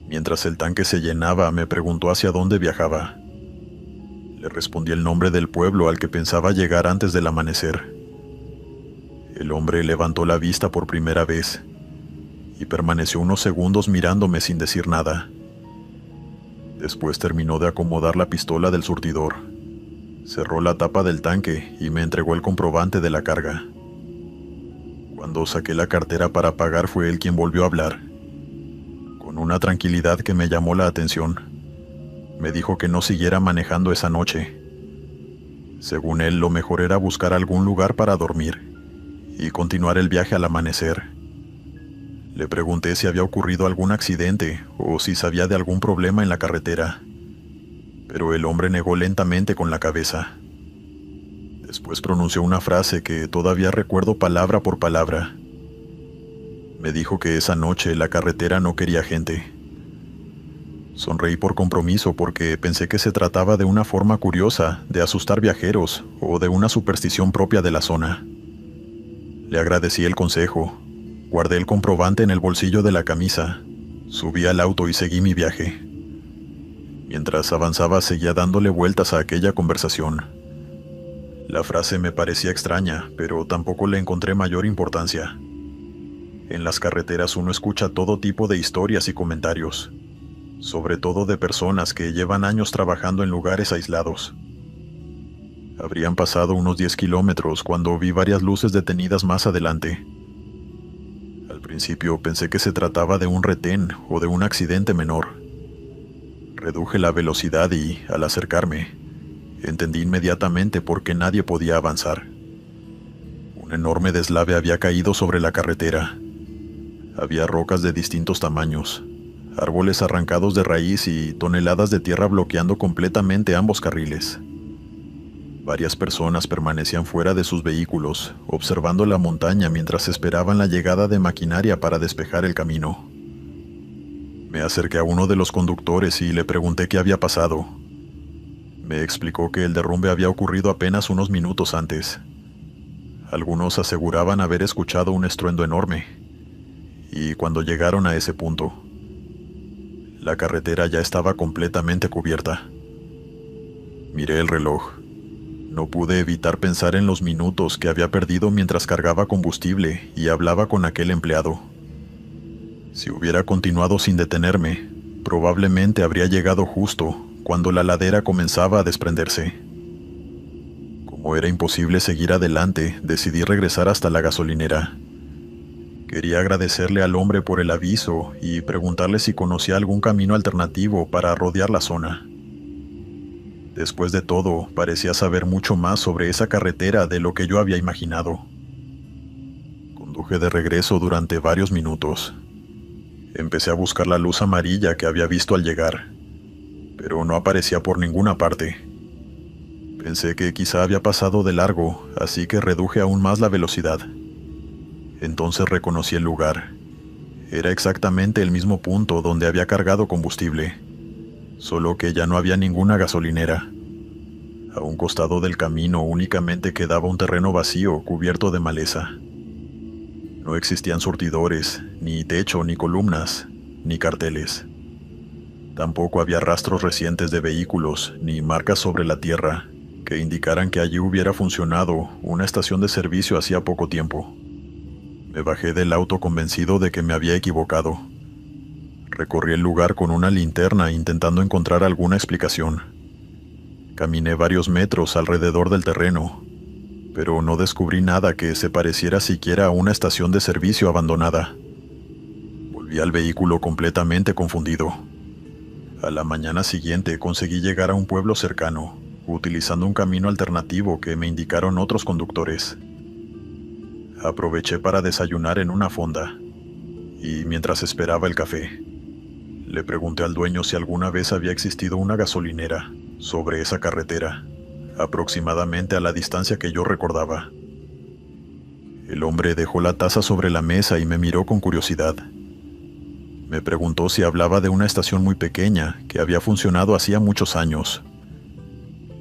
Mientras el tanque se llenaba, me preguntó hacia dónde viajaba. Le respondí el nombre del pueblo al que pensaba llegar antes del amanecer. El hombre levantó la vista por primera vez y permaneció unos segundos mirándome sin decir nada. Después terminó de acomodar la pistola del surtidor, cerró la tapa del tanque y me entregó el comprobante de la carga. Cuando saqué la cartera para pagar fue él quien volvió a hablar, con una tranquilidad que me llamó la atención. Me dijo que no siguiera manejando esa noche. Según él, lo mejor era buscar algún lugar para dormir y continuar el viaje al amanecer. Le pregunté si había ocurrido algún accidente o si sabía de algún problema en la carretera, pero el hombre negó lentamente con la cabeza. Después pronunció una frase que todavía recuerdo palabra por palabra. Me dijo que esa noche la carretera no quería gente. Sonreí por compromiso porque pensé que se trataba de una forma curiosa de asustar viajeros o de una superstición propia de la zona. Le agradecí el consejo, guardé el comprobante en el bolsillo de la camisa, subí al auto y seguí mi viaje. Mientras avanzaba seguía dándole vueltas a aquella conversación. La frase me parecía extraña, pero tampoco le encontré mayor importancia. En las carreteras uno escucha todo tipo de historias y comentarios, sobre todo de personas que llevan años trabajando en lugares aislados. Habrían pasado unos 10 kilómetros cuando vi varias luces detenidas más adelante. Al principio pensé que se trataba de un retén o de un accidente menor. Reduje la velocidad y, al acercarme, entendí inmediatamente por qué nadie podía avanzar. Un enorme deslave había caído sobre la carretera. Había rocas de distintos tamaños, árboles arrancados de raíz y toneladas de tierra bloqueando completamente ambos carriles. Varias personas permanecían fuera de sus vehículos, observando la montaña mientras esperaban la llegada de maquinaria para despejar el camino. Me acerqué a uno de los conductores y le pregunté qué había pasado. Me explicó que el derrumbe había ocurrido apenas unos minutos antes. Algunos aseguraban haber escuchado un estruendo enorme, y cuando llegaron a ese punto, la carretera ya estaba completamente cubierta. Miré el reloj. No pude evitar pensar en los minutos que había perdido mientras cargaba combustible y hablaba con aquel empleado. Si hubiera continuado sin detenerme, probablemente habría llegado justo cuando la ladera comenzaba a desprenderse. Como era imposible seguir adelante, decidí regresar hasta la gasolinera. Quería agradecerle al hombre por el aviso y preguntarle si conocía algún camino alternativo para rodear la zona. Después de todo, parecía saber mucho más sobre esa carretera de lo que yo había imaginado. Conduje de regreso durante varios minutos. Empecé a buscar la luz amarilla que había visto al llegar, pero no aparecía por ninguna parte. Pensé que quizá había pasado de largo, así que reduje aún más la velocidad. Entonces reconocí el lugar. Era exactamente el mismo punto donde había cargado combustible, solo que ya no había ninguna gasolinera. A un costado del camino únicamente quedaba un terreno vacío cubierto de maleza. No existían surtidores, ni techo, ni columnas, ni carteles. Tampoco había rastros recientes de vehículos, ni marcas sobre la tierra, que indicaran que allí hubiera funcionado una estación de servicio hacía poco tiempo. Me bajé del auto convencido de que me había equivocado. Recorrí el lugar con una linterna intentando encontrar alguna explicación. Caminé varios metros alrededor del terreno, pero no descubrí nada que se pareciera siquiera a una estación de servicio abandonada. Volví al vehículo completamente confundido. A la mañana siguiente conseguí llegar a un pueblo cercano, utilizando un camino alternativo que me indicaron otros conductores. Aproveché para desayunar en una fonda, y mientras esperaba el café, le pregunté al dueño si alguna vez había existido una gasolinera sobre esa carretera, aproximadamente a la distancia que yo recordaba. El hombre dejó la taza sobre la mesa y me miró con curiosidad. Me preguntó si hablaba de una estación muy pequeña que había funcionado hacía muchos años.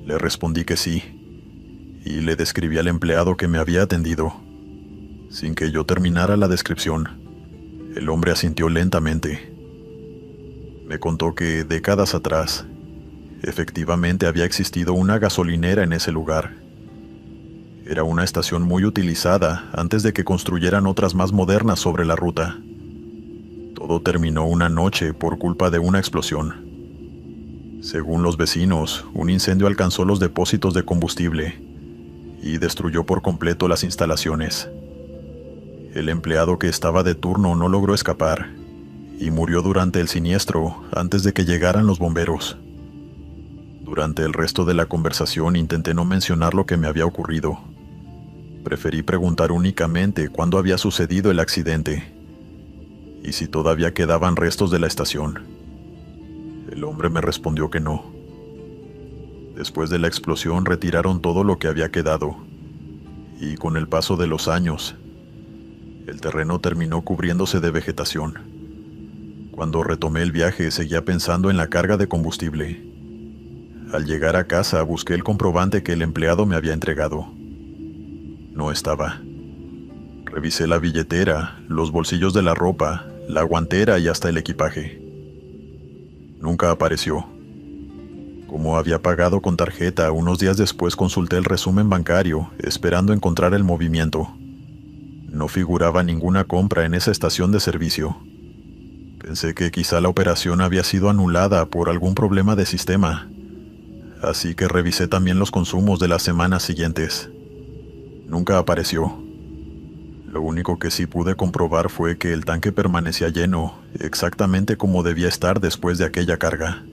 Le respondí que sí, y le describí al empleado que me había atendido. Sin que yo terminara la descripción, el hombre asintió lentamente. Me contó que décadas atrás, efectivamente había existido una gasolinera en ese lugar. Era una estación muy utilizada antes de que construyeran otras más modernas sobre la ruta. Todo terminó una noche por culpa de una explosión. Según los vecinos, un incendio alcanzó los depósitos de combustible y destruyó por completo las instalaciones. El empleado que estaba de turno no logró escapar y murió durante el siniestro antes de que llegaran los bomberos. Durante el resto de la conversación intenté no mencionar lo que me había ocurrido. Preferí preguntar únicamente cuándo había sucedido el accidente y si todavía quedaban restos de la estación. El hombre me respondió que no. Después de la explosión retiraron todo lo que había quedado, y con el paso de los años, el terreno terminó cubriéndose de vegetación. Cuando retomé el viaje seguía pensando en la carga de combustible. Al llegar a casa busqué el comprobante que el empleado me había entregado. No estaba. Revisé la billetera, los bolsillos de la ropa, la guantera y hasta el equipaje. Nunca apareció. Como había pagado con tarjeta, unos días después consulté el resumen bancario, esperando encontrar el movimiento. No figuraba ninguna compra en esa estación de servicio. Pensé que quizá la operación había sido anulada por algún problema de sistema, así que revisé también los consumos de las semanas siguientes. Nunca apareció. Lo único que sí pude comprobar fue que el tanque permanecía lleno, exactamente como debía estar después de aquella carga.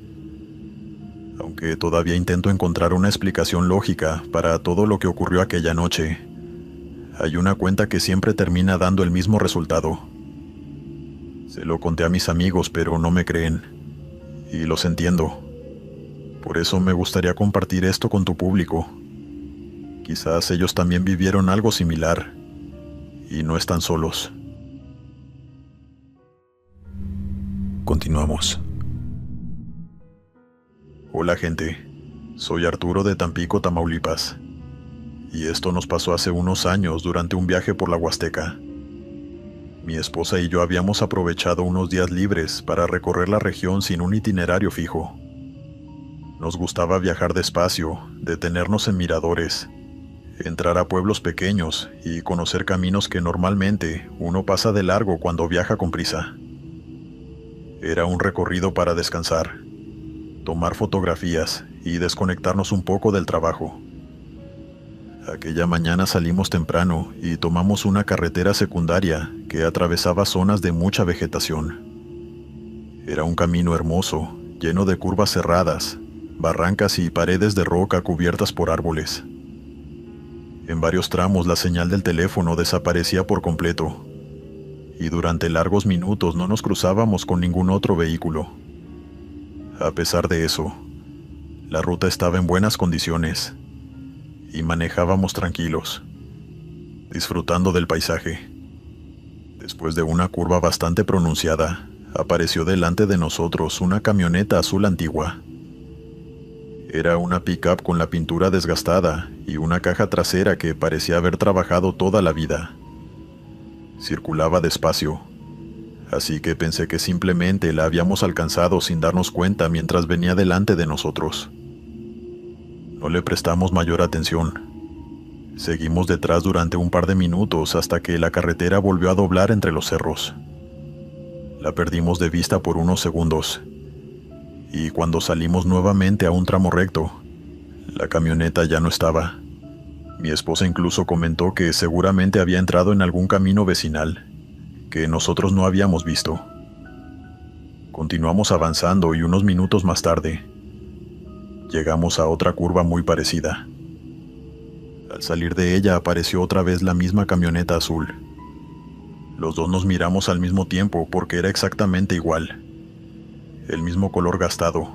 Aunque todavía intento encontrar una explicación lógica para todo lo que ocurrió aquella noche, hay una cuenta que siempre termina dando el mismo resultado. Se lo conté a mis amigos, pero no me creen, y los entiendo. Por eso me gustaría compartir esto con tu público. Quizás ellos también vivieron algo similar, y no están solos. Continuamos. Hola gente, soy Arturo de Tampico, Tamaulipas, y esto nos pasó hace unos años durante un viaje por la Huasteca. Mi esposa y yo habíamos aprovechado unos días libres para recorrer la región sin un itinerario fijo. Nos gustaba viajar despacio, detenernos en miradores, entrar a pueblos pequeños y conocer caminos que normalmente uno pasa de largo cuando viaja con prisa. Era un recorrido para descansar, tomar fotografías y desconectarnos un poco del trabajo. Aquella mañana salimos temprano y tomamos una carretera secundaria que atravesaba zonas de mucha vegetación. Era un camino hermoso, lleno de curvas cerradas, barrancas y paredes de roca cubiertas por árboles. En varios tramos la señal del teléfono desaparecía por completo, y durante largos minutos no nos cruzábamos con ningún otro vehículo. A pesar de eso, la ruta estaba en buenas condiciones, y manejábamos tranquilos, disfrutando del paisaje. Después de una curva bastante pronunciada, apareció delante de nosotros una camioneta azul antigua. Era una pick-up con la pintura desgastada y una caja trasera que parecía haber trabajado toda la vida. Circulaba despacio, así que pensé que simplemente la habíamos alcanzado sin darnos cuenta mientras venía delante de nosotros. No le prestamos mayor atención. Seguimos detrás durante un par de minutos hasta que la carretera volvió a doblar entre los cerros. La perdimos de vista por unos segundos, y cuando salimos nuevamente a un tramo recto, la camioneta ya no estaba. Mi esposa incluso comentó que seguramente había entrado en algún camino vecinal, que nosotros no habíamos visto. Continuamos avanzando y unos minutos más tarde, llegamos a otra curva muy parecida. Al salir de ella apareció otra vez la misma camioneta azul. Los dos nos miramos al mismo tiempo porque era exactamente igual. El mismo color gastado,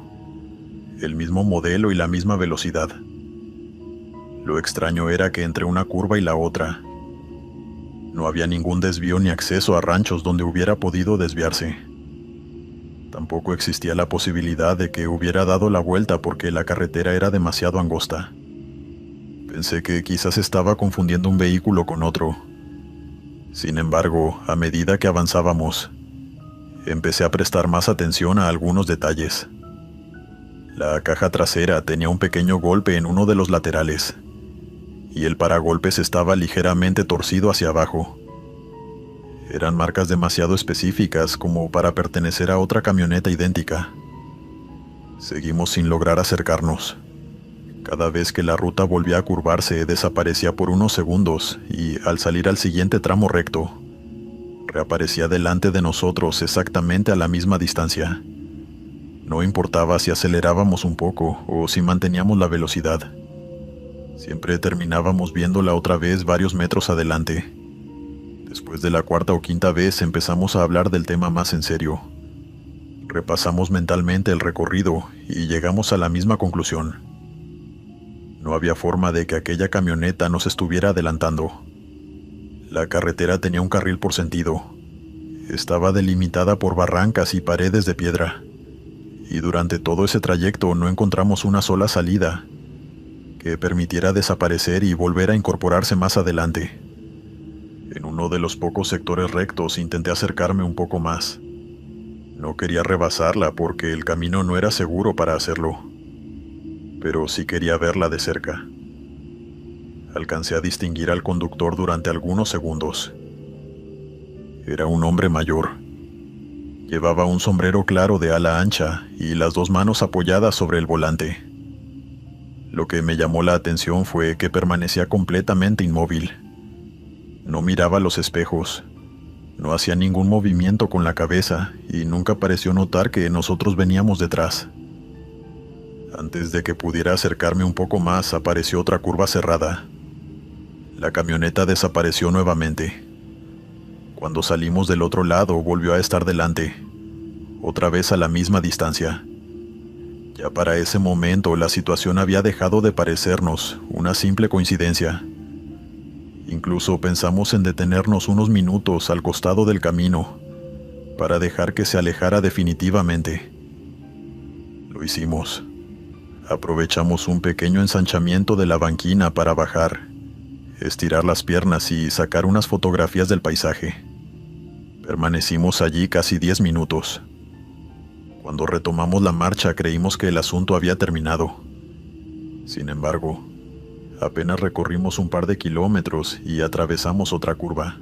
el mismo modelo y la misma velocidad. Lo extraño era que entre una curva y la otra, no había ningún desvío ni acceso a ranchos donde hubiera podido desviarse. Tampoco existía la posibilidad de que hubiera dado la vuelta porque la carretera era demasiado angosta. Pensé que quizás estaba confundiendo un vehículo con otro. Sin embargo, a medida que avanzábamos, empecé a prestar más atención a algunos detalles. La caja trasera tenía un pequeño golpe en uno de los laterales, y el paragolpes estaba ligeramente torcido hacia abajo. Eran marcas demasiado específicas como para pertenecer a otra camioneta idéntica. Seguimos sin lograr acercarnos. Cada vez que la ruta volvía a curvarse, desaparecía por unos segundos y, al salir al siguiente tramo recto, reaparecía delante de nosotros exactamente a la misma distancia. No importaba si acelerábamos un poco o si manteníamos la velocidad. Siempre terminábamos viéndola otra vez varios metros adelante. Después de la cuarta o quinta vez empezamos a hablar del tema más en serio. Repasamos mentalmente el recorrido y llegamos a la misma conclusión. No había forma de que aquella camioneta nos estuviera adelantando. La carretera tenía un carril por sentido. Estaba delimitada por barrancas y paredes de piedra. Y durante todo ese trayecto no encontramos una sola salida que permitiera desaparecer y volver a incorporarse más adelante. En uno de los pocos sectores rectos intenté acercarme un poco más. No quería rebasarla porque el camino no era seguro para hacerlo. pero sí quería verla de cerca. Alcancé a distinguir al conductor durante algunos segundos. Era un hombre mayor. Llevaba un sombrero claro de ala ancha y las dos manos apoyadas sobre el volante. Lo que me llamó la atención fue que permanecía completamente inmóvil. No miraba los espejos, no hacía ningún movimiento con la cabeza y nunca pareció notar que nosotros veníamos detrás. Antes de que pudiera acercarme un poco más, apareció otra curva cerrada. La camioneta desapareció nuevamente. Cuando salimos del otro lado, volvió a estar delante, otra vez a la misma distancia. Ya para ese momento, la situación había dejado de parecernos una simple coincidencia. Incluso pensamos en detenernos unos minutos al costado del camino, para dejar que se alejara definitivamente. Lo hicimos. Aprovechamos un pequeño ensanchamiento de la banquina para bajar, estirar las piernas y sacar unas fotografías del paisaje. Permanecimos allí casi 10 minutos. Cuando retomamos la marcha creímos que el asunto había terminado. Sin embargo, apenas recorrimos un par de kilómetros y atravesamos otra curva.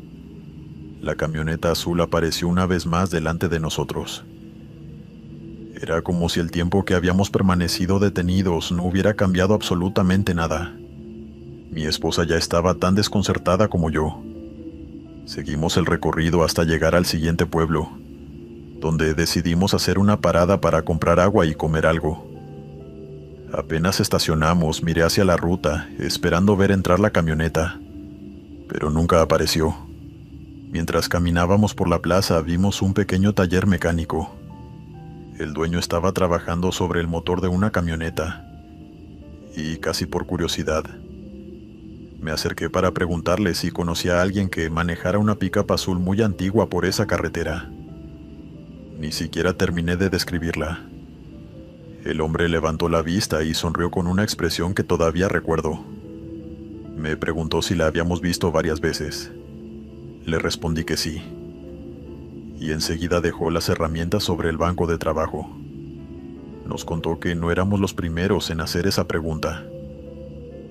La camioneta azul apareció una vez más delante de nosotros. Era como si el tiempo que habíamos permanecido detenidos no hubiera cambiado absolutamente nada. Mi esposa ya estaba tan desconcertada como yo. Seguimos el recorrido hasta llegar al siguiente pueblo, donde decidimos hacer una parada para comprar agua y comer algo. Apenas estacionamos, miré hacia la ruta, esperando ver entrar la camioneta, pero nunca apareció. Mientras caminábamos por la plaza, vimos un pequeño taller mecánico. El dueño estaba trabajando sobre el motor de una camioneta, y casi por curiosidad, me acerqué para preguntarle si conocía a alguien que manejara una pick-up azul muy antigua por esa carretera. Ni siquiera terminé de describirla. El hombre levantó la vista y sonrió con una expresión que todavía recuerdo. Me preguntó si la habíamos visto varias veces. Le respondí que sí. Y enseguida dejó las herramientas sobre el banco de trabajo. Nos contó que no éramos los primeros en hacer esa pregunta.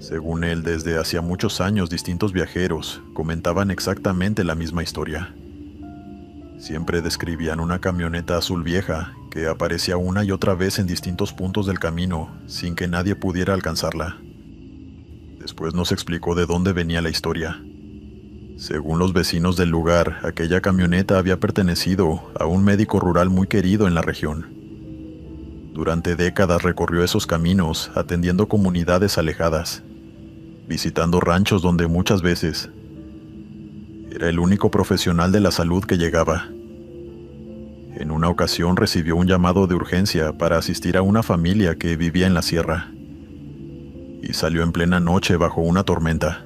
Según él, desde hacía muchos años distintos viajeros comentaban exactamente la misma historia. Siempre describían una camioneta azul vieja que aparecía una y otra vez en distintos puntos del camino sin que nadie pudiera alcanzarla. Después nos explicó de dónde venía la historia. Según los vecinos del lugar, aquella camioneta había pertenecido a un médico rural muy querido en la región. Durante décadas recorrió esos caminos atendiendo comunidades alejadas, visitando ranchos donde muchas veces era el único profesional de la salud que llegaba. En una ocasión recibió un llamado de urgencia para asistir a una familia que vivía en la sierra, y salió en plena noche bajo una tormenta.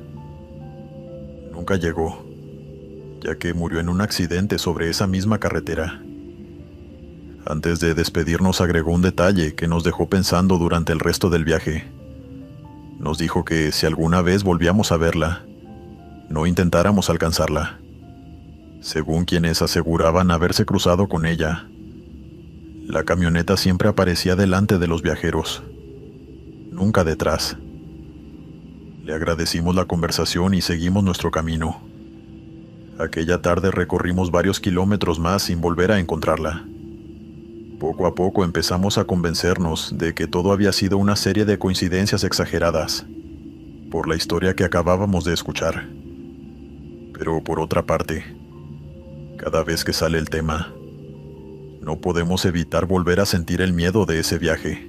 Nunca llegó, ya que murió en un accidente sobre esa misma carretera. Antes de despedirnos agregó un detalle que nos dejó pensando durante el resto del viaje. Nos dijo que si alguna vez volvíamos a verla, no intentáramos alcanzarla. Según quienes aseguraban haberse cruzado con ella, la camioneta siempre aparecía delante de los viajeros, nunca detrás. Le agradecimos la conversación y seguimos nuestro camino. Aquella tarde recorrimos varios kilómetros más sin volver a encontrarla. Poco a poco empezamos a convencernos de que todo había sido una serie de coincidencias exageradas, por la historia que acabábamos de escuchar. Pero por otra parte, cada vez que sale el tema, no podemos evitar volver a sentir el miedo de ese viaje.